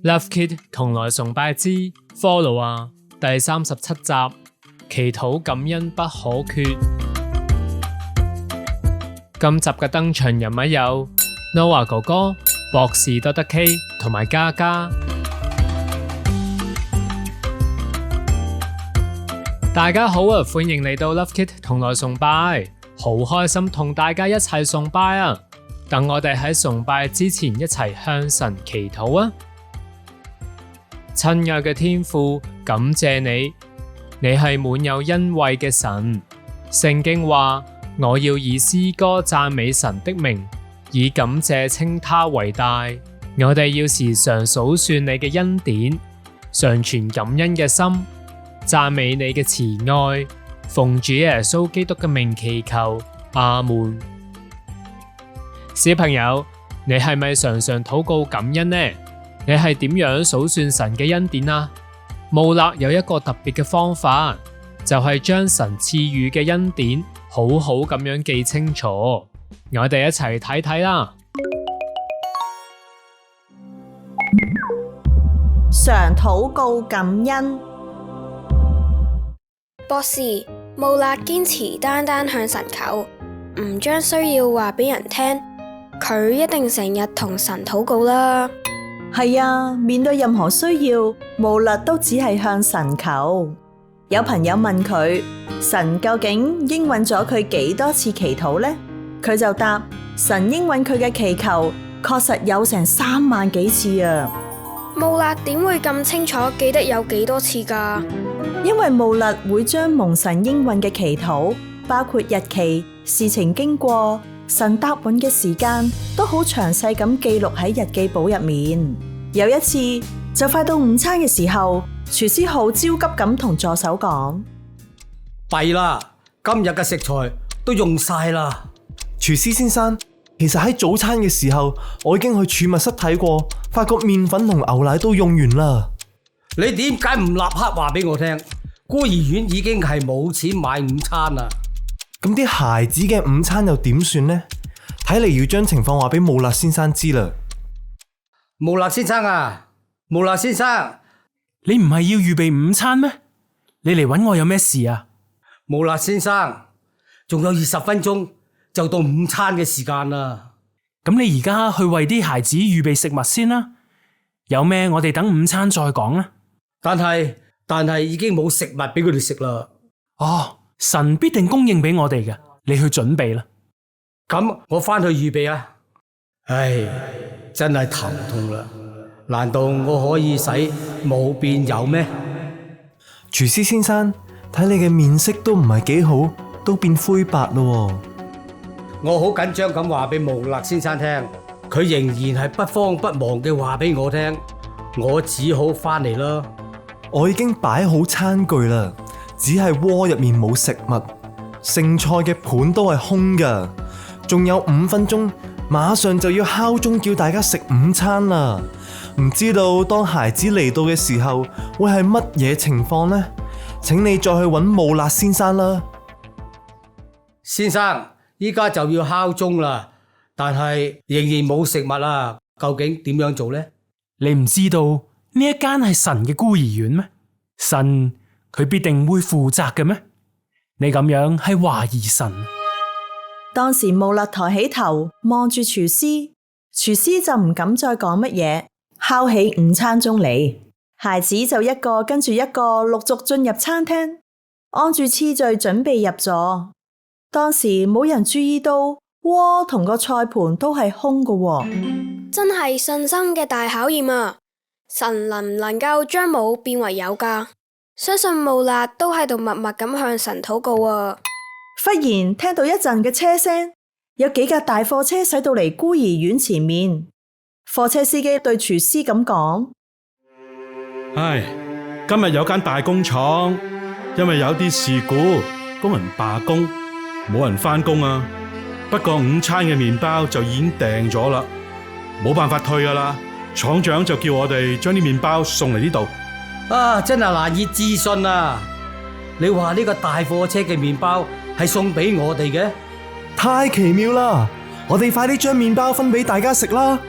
Love Kid 同來崇拜之 Follow 啊，第37集，祈禱感恩不可缺。今集嘅登場人物有 Noah 哥哥、博士多德 K 同埋嘉嘉。大家好啊，歡迎嚟到 Love Kid 同來崇拜，好開心同大家一齊崇拜啊！等我哋喺崇拜之前一齊向神祈禱啊！親愛嘅天父，感謝你，你係滿有恩惠嘅神。聖經話，我要以詩歌讚美神的名，以感謝稱他為大。我哋要時常數算你嘅恩典，常存感恩嘅心，讚美你嘅慈愛。奉主耶穌基督嘅名祈求，阿門。小朋友，你係咪常常禱告感恩呢？你係點樣數算神嘅恩典啊？慕勒有一個特別嘅方法，就係將神賜予嘅恩典好好咁樣記清楚。我哋一齊睇睇啦。常禱告感恩。博士，慕勒堅持單單向神求，唔將需要話俾人聽，佢一定成日同神禱告啦。係啊，面對任何需要，慕勒都只係向神求。有朋友問佢，神究竟應允咗佢幾多次祈禱呢？佢就答，神應允佢嘅祈求確實有成3萬幾次啊。慕勒點會咁清楚記得有幾多次㗎？因為慕勒會將蒙神應允嘅祈禱，包括日期、事情經過、神答允嘅時間，都好詳細咁記錄喺日記簿入面。有一次就快到午餐嘅時候，廚師好焦急咁同助手講：弊啦，今日嘅食材都用晒啦。廚師先生，其實喺早餐嘅時候，我已經去儲物室睇過，發覺麵粉同牛奶都用完啦。你點解唔立刻話俾我聽？孤兒院已經係冇錢買午餐啦。咁啲孩子嘅午餐又點算呢？睇嚟要將情況話俾慕勒先生知啦。慕勒先生啊，慕勒先生，你唔係要預備午餐咩？你嚟搵我有咩事啊？慕勒先生，仲有20分鐘就到午餐嘅時間啦。咁你而家去為啲孩子預備食物先啦。有咩我哋等午餐再講啦。但係已經冇食物俾佢哋食啦。哦，神必定供應俾我哋嘅，你去準備啦。咁我返去預備啊。唉，真係頭痛啦。難道我可以使冇變有咩？廚師先生，睇你嘅面色都唔係幾好，都變灰白咯。我好緊張咁話俾慕勒先生聽，佢仍然係不慌不忙嘅話俾我聽，我只好返嚟啦。我已經擺好餐具啦，只係鍋入面冇食物，剩菜嘅盤都係空㗎。仲有5分鐘，馬上就要敲鐘叫大家食午餐啦。唔知道當孩子嚟到嘅時候會係乜嘢情況呢？請你再去揾慕勒先生啦。先生，依家就要敲鐘啦，但係仍然冇食物啦，究竟點樣做呢？你唔知道呢一間係神嘅孤兒院咩？神佢必定會負責嘅咩？你咁樣係懷疑神。當時慕勒抬起頭望住廚師，廚師就唔敢再講乜嘢，敲起午餐鐘嚟。孩子就一個跟住一個陸續進入餐廳，按住次序準備入座。當時冇人注意到鍋同個菜盤都係空嘅喎。真係信心嘅大考驗啊！神能唔能夠將冇變為有㗎？相信慕勒都喺度默默咁向神禱告啊！忽然聽到一陣嘅車聲，有幾架大貨車駛到嚟孤兒院前面。貨車司機對廚師咁講：唉，今日有間大工廠，因為有啲事故，工人罷工，冇人返工啊。不過午餐嘅麵包就已經訂咗啦，冇辦法退㗎啦。廠長就叫我哋將啲麵包送嚟呢度。啊，真係難以置信啊！你話呢個大貨車嘅麵包係送俾我哋嘅？太奇妙啦！我哋快啲將麵包分俾大家食啦！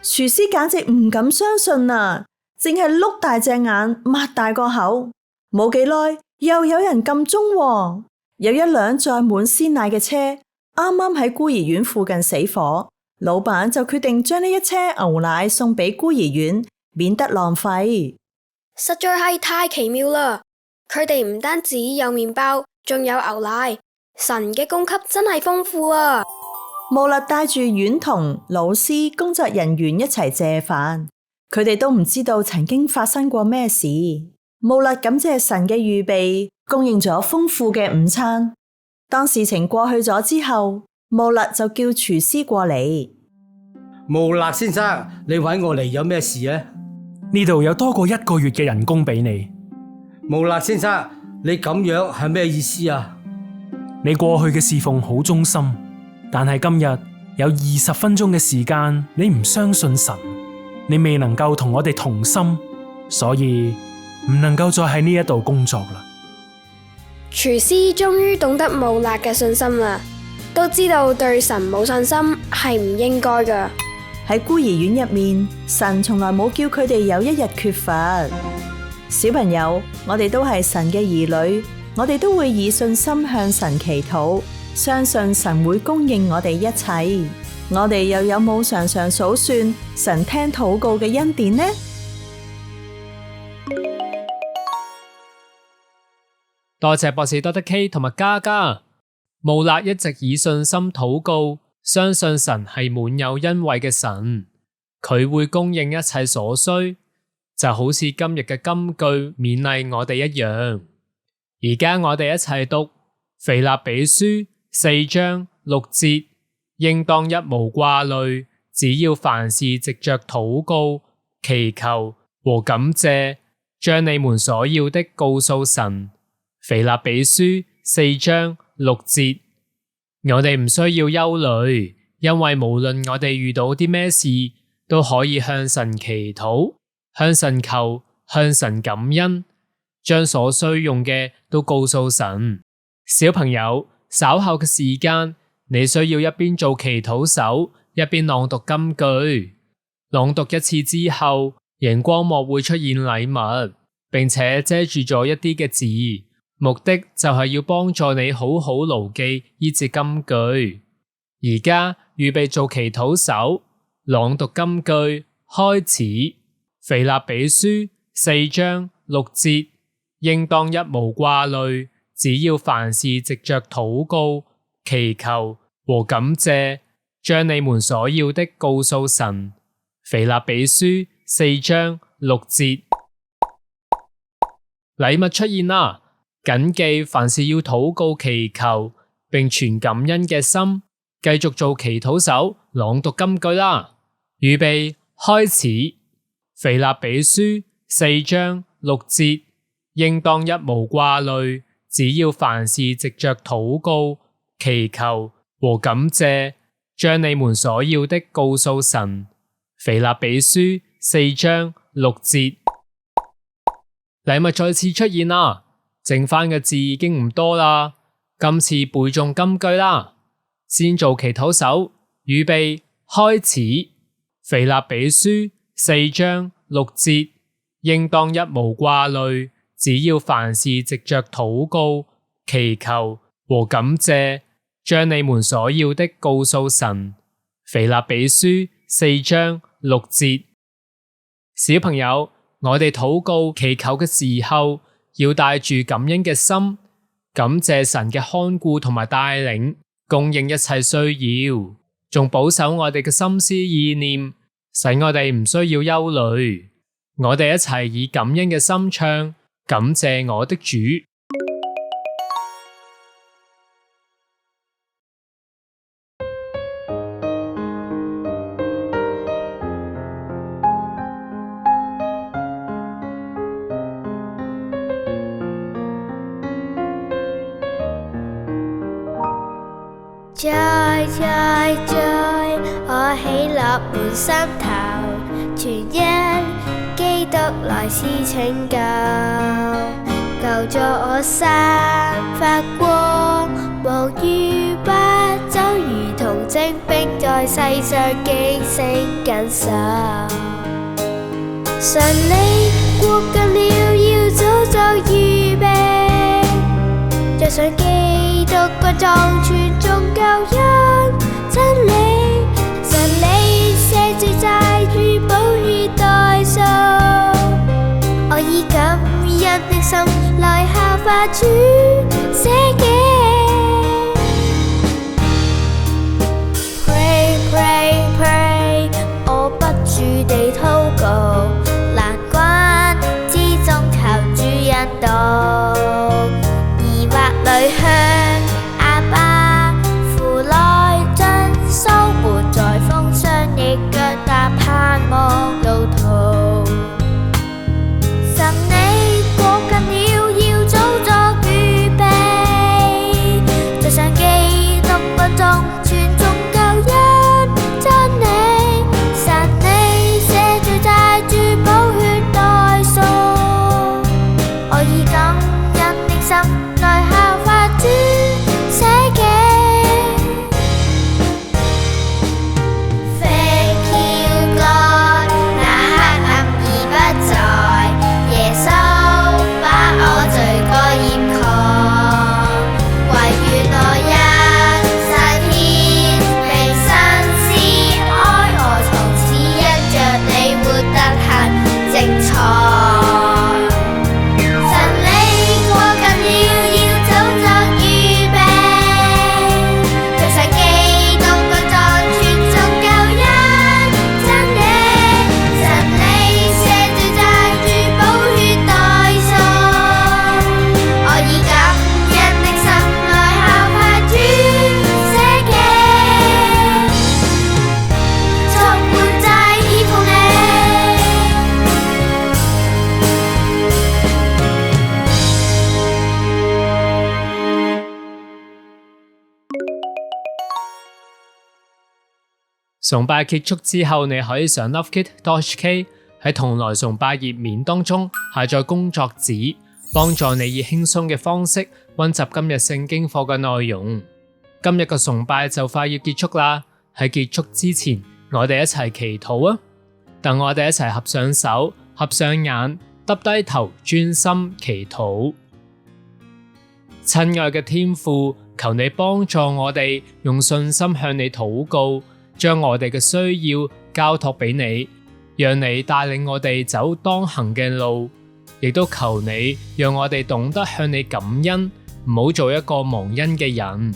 廚師簡直唔敢相信啊，淨係碌大隻眼，擘大個口。冇幾耐，又有人撳鐘喎，有一輛載滿鮮奶嘅車，啱啱喺孤兒院附近死火，老闆就決定將呢一車牛奶送俾孤兒院，免得浪費。實在係太奇妙啦！佢哋唔單止有麵包，仲有牛奶，神嘅供給真係豐富啊！穆勒帶住院童、老師、工作人員一齊謝飯，佢哋都唔知道曾經發生過咩事。穆勒感謝神嘅預備，供應咗豐富嘅午餐。當事情過去咗之後，穆勒就叫廚師過嚟。穆勒先生，你搵我嚟有咩事啊？呢度有多過1個月嘅人工俾你。穆勒先生，你咁樣係咩意思啊？你過去嘅侍奉好忠心，但係今日有20分鐘嘅時間，你唔相信神，你未能夠同我哋同心，所以唔能夠再喺呢一度工作啦。廚師終於懂得穆勒嘅信心啦，都知道對神冇信心係唔應該噶。喺孤兒院入面，神從來冇叫佢哋有一日缺乏。小朋友，我哋都係神嘅兒女，我哋都會以信心向神祈禱，相信神會供應我哋一切。我哋又有冇常常數算神聽禱告嘅恩典呢？多謝博士多德 K 同埋嘉嘉。穆勒一直以信心禱告，相信神係滿有恩惠嘅神，佢會供應一切所需，就好似今日嘅金句勉勵我哋一樣。而家我哋一齊讀腓立比書4章6節，應當一無掛慮，只要凡事藉着禱告、祈求和感謝，將你們所要的告訴神。腓立比書4章6節，我哋唔需要憂慮，因為無論我哋遇到啲咩事，都可以向神祈禱，向神求，向神感恩，將所需用嘅都告訴神。小朋友，稍後嘅時間，你需要一邊做祈禱手，一邊朗讀金句。朗讀一次之後，熒光幕會出現禮物，並且遮住咗一啲嘅字，目的就係要幫助你好好牢記呢節金句。而家預備做祈禱手，朗讀金句，開始。腓立比書4章6節，應當一無掛慮，只要凡事藉着禱告、祈求和感謝，將你們所要的告訴神。腓立比書4章6節，禮物出現啦！謹記凡事要禱告祈求，並存感恩嘅心，繼續做祈禱手，朗讀金句啦！預備開始。腓立比書4章6節，應當一無掛慮，只要凡事藉着禱告、祈求和感謝，將你們所要的告訴神。腓立比書4章6節，禮物再次出現啦！剩翻嘅字已經唔多啦，今次背誦金句啦。先做祈禱手，預備開始。腓立比書4章6節，應當一無掛慮，只要凡事藉着禱告、祈求和感謝，將你們所要的告訴神。腓立比書4章6節。小朋友，我哋禱告祈求嘅時候，要帶住感恩嘅心，感謝神嘅看顧同埋帶領，供應一切需要，仲保守我哋嘅心思意念，使我哋唔需要憂慮。我哋一齊以感恩嘅心唱，感謝我的主。在，我喜樂滿心頭，全因基督來施拯救。求助我散發光，忙於不走，如同精兵在世上警醒緊守。神你過近了，要早作預備，着上基督骨裝，傳頌救恩真理。神你赦罪債主，寶血代贖，我以感恩的心來效法主捨己。Pray pray pray， 我不住地禱告，難關之中求主引導，疑惑裏向阿爸父來真修活在風霜逆腳踏盼望路途。神你過近了，要早作預備，着上基督骨裝，傳頌救恩真理。神你赦罪債主，寶血代贖，我以感恩的心來效法主捨己。Thank you God， 那黑暗已不在，耶穌把我罪過掩蓋，惟願我因散獻被新施愛，我從此因着你活得很精彩。神你過近了，要早作預備，着上基督骨裝，傳頌救恩真理。神你赦罪債主，寶血代贖，我以感恩的心來效法主捨己，充滿債依附你。崇拜結束之後，你可以上 lovekit.hk 喺同來崇拜頁面當中下載工作紙，幫助你以輕鬆嘅方式溫習今日聖經課嘅內容。今日嘅崇拜就快要結束啦，喺結束之前，我哋一齊祈禱啊！等我哋一齊合上手、合上眼、耷低頭，專心祈禱。親愛嘅天父，求你幫助我哋用信心向你禱告，將我哋嘅需要交託俾你，讓你帶領我哋走當行嘅路，亦都求你讓我哋懂得向你感恩，唔好做一個忘恩嘅人。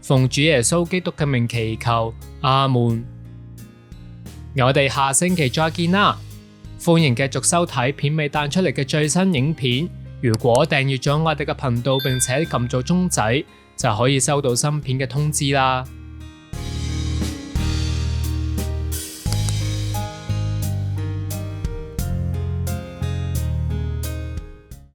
奉主耶穌基督嘅名祈求，阿門。我哋下星期再見啦！歡迎繼續收睇片尾彈出嚟嘅最新影片。如果訂閱咗我哋嘅頻道並且撳咗鐘仔，就可以收到新片嘅通知啦。